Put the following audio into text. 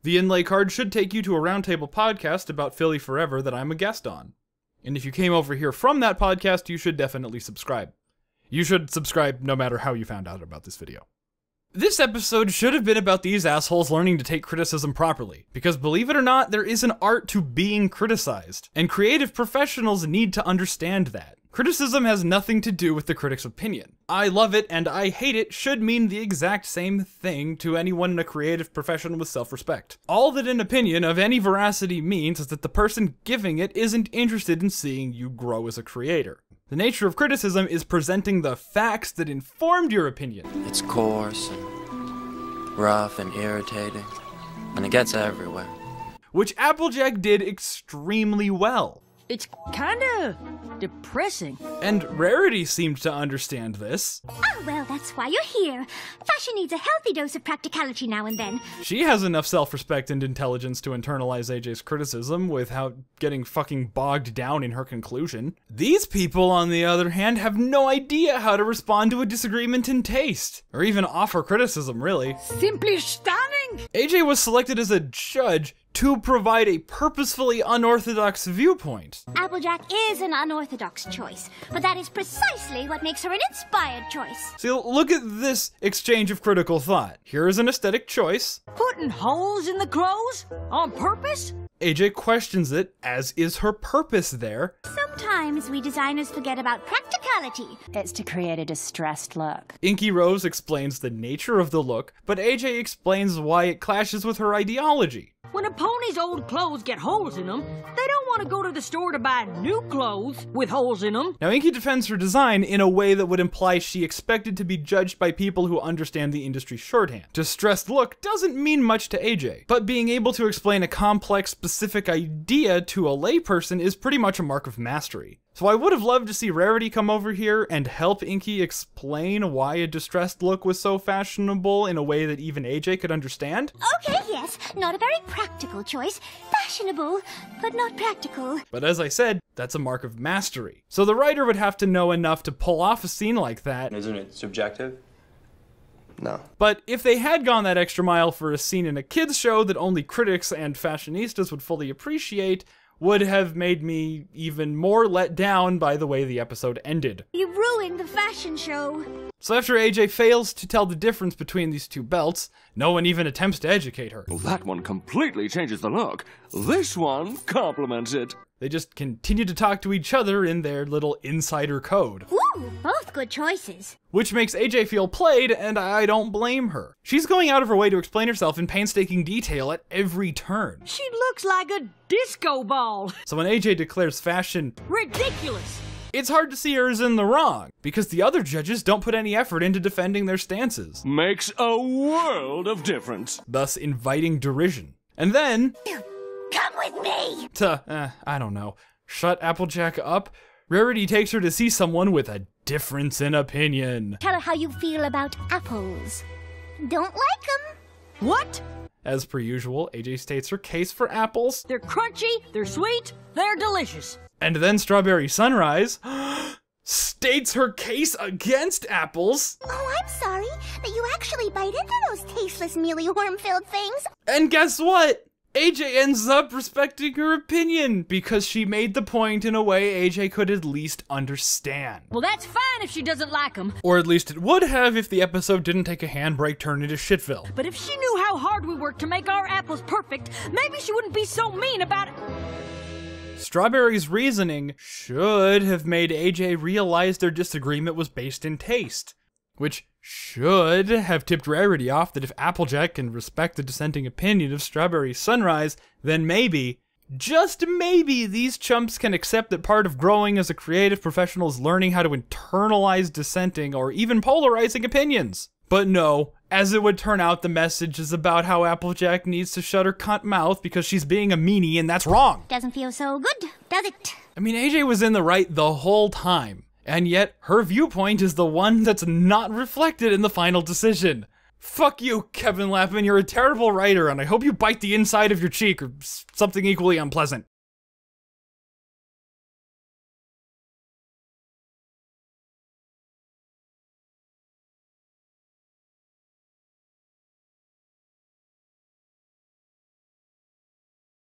The inlay card should take you to a roundtable podcast about Philly Forever that I'm a guest on. And if you came over here from that podcast, you should definitely subscribe. You should subscribe no matter how you found out about this video. This episode should have been about these assholes learning to take criticism properly, because believe it or not, there is an art to being criticized, and creative professionals need to understand that. Criticism has nothing to do with the critic's opinion. I love it and I hate it should mean the exact same thing to anyone in a creative profession with self-respect. All that an opinion of any veracity means is that the person giving it isn't interested in seeing you grow as a creator. The nature of criticism is presenting the facts that informed your opinion. It's coarse and rough and irritating, and it gets everywhere. Which Applejack did extremely well. It's kinda depressing. And Rarity seemed to understand this. Oh, well, that's why you're here. Fashion needs a healthy dose of practicality now and then. She has enough self-respect and intelligence to internalize AJ's criticism without getting fucking bogged down in her conclusion. These people, on the other hand, have no idea how to respond to a disagreement in taste, or even offer criticism, really. Simply stunning! AJ was selected as a judge to provide a purposefully unorthodox viewpoint. Applejack is an unorthodox choice, but that is precisely what makes her an inspired choice. See, look at this exchange of critical thought. Here is an aesthetic choice. Putting holes in the clothes? On purpose? AJ questions it, as is her purpose there. Sometimes we designers forget about practicality. It's to create a distressed look. Inky Rose explains the nature of the look, but AJ explains why it clashes with her ideology. When a pony's old clothes get holes in them, they don't want to go to the store to buy new clothes with holes in them. Now, Inky defends her design in a way that would imply she expected to be judged by people who understand the industry shorthand. Distressed look doesn't mean much to AJ, but being able to explain a complex, specific idea to a layperson is pretty much a mark of mastery. So I would have loved to see Rarity come over here and help Inky explain why a distressed look was so fashionable in a way that even AJ could understand. Okay, yes, not a very practical choice. Fashionable, but not practical. But as I said, that's a mark of mastery. So the writer would have to know enough to pull off a scene like that. Isn't it subjective? No. But if they had gone that extra mile for a scene in a kids show that only critics and fashionistas would fully appreciate, would have made me even more let down by the way the episode ended. You ruined the fashion show. So after AJ fails to tell the difference between these two belts, no one even attempts to educate her. Well, that one completely changes the look. This one complements it. They just continue to talk to each other in their little insider code. Ooh, both good choices. Which makes AJ feel played, and I don't blame her. She's going out of her way to explain herself in painstaking detail at every turn. She looks like a disco ball. So when AJ declares fashion Ridiculous. it's hard to see her as in the wrong, because the other judges don't put any effort into defending their stances. Makes a world of difference. Thus inviting derision. And then, Come with me. I don't know, shut Applejack up, Rarity takes her to see someone with a difference in opinion. Tell her how you feel about apples. Don't like them. What? As per usual, AJ states her case for apples. They're crunchy, they're sweet, they're delicious. And then Strawberry Sunrise states her case against apples. Oh, I'm sorry, but you actually bite into those tasteless, mealy, worm-filled things. And guess what? AJ ends up respecting her opinion because she made the point in a way AJ could at least understand. Well, that's fine if she doesn't like them. Or at least it would have if the episode didn't take a handbrake turn into shitville. But if she knew how hard we worked to make our apples perfect, maybe she wouldn't be so mean about it. Strawberry's reasoning should have made AJ realize their disagreement was based in taste, which should have tipped Rarity off that if Applejack can respect the dissenting opinion of Strawberry Sunrise, then maybe, just maybe, these chumps can accept that part of growing as a creative professional is learning how to internalize dissenting or even polarizing opinions. But no, as it would turn out, the message is about how Applejack needs to shut her cunt mouth because she's being a meanie and that's wrong. Doesn't feel so good, does it? I mean, AJ was in the right the whole time. And yet, her viewpoint is the one that's not reflected in the final decision. Fuck you, Kevin Lapham, you're a terrible writer, and I hope you bite the inside of your cheek or something equally unpleasant.